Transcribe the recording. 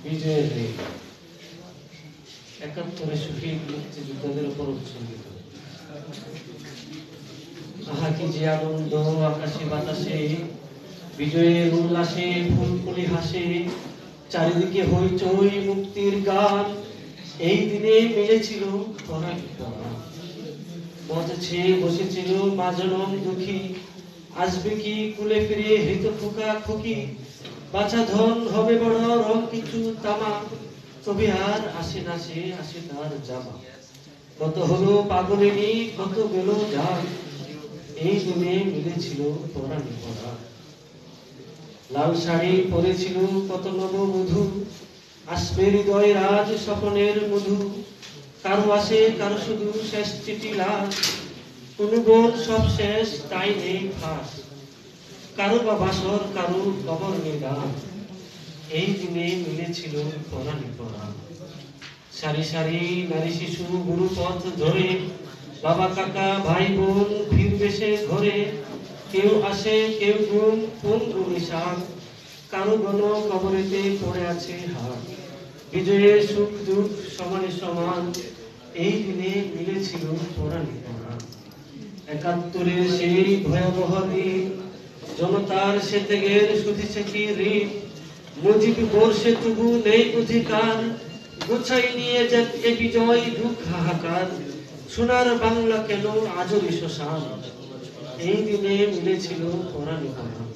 বিজয়ের ঋণ, ৭১ শহীদ মুক্তিযোদ্ধাদের উপর উৎসর্গিত। আহা কি যে আনন্দ আকাশে বাতাসে, বিজয়ের উল্লাসে ফুলকলি হাসে, চারিদিকে হইচই মুক্তির গান। এই দিনে মিলেছিল পরাণ পরাণ, বসেছে বসেছিল মা জনম দুঃখী, আসবে কি কুলে ফিরে হৃত খোকা খুকি, বাছা ধন হবে বড় রং কিছু তামা, তবে আর আসে না সে আসে তার জামা। কত হলো পাগলিনী কত গেল জান, এই দিনে মিলেছিল পরাণ পরাণ। লাল শাড়ি পরেছিল কত নববধূ, আসবে হৃদয় রাজ স্বপনের মধু। কারো আসে কারো শুধু শেষ চিঠি লাশ, কোন বোন সব শেষ তাই নেই ফাঁস। কারো বা বাসর কারো কবর নিদান, এই দিনে মিলেছিল পরাণ পরাণ। সারি সারি নারী শিশু গুরু পথ ধরে, বাবা কাকা ভাই বোন ফিরবে সে ঘরে। কেউ আসে কেউ গুম পঙ্গু নিশান, কারো গণ কবরেতে পড়ে আছে হাত। বিজয়ের সুখ দুঃখ সমানে সমান, এই দিনে মিলেছিল পরাণ পরাণ। ৭১ সেই ভয়াবহ দিন, জনতার সে ত্যাগের শুধিছে কি ঋণ। মুজিব বর্ষে তবু নেই অধিকার, গোছাই নিয়ে যাক এ বিজয় দুঃখ হাহাকার। সোনার বাংলা কেন আজরি শ্মশান, এই দিনে মিলেছিল পরাণ পরাণ।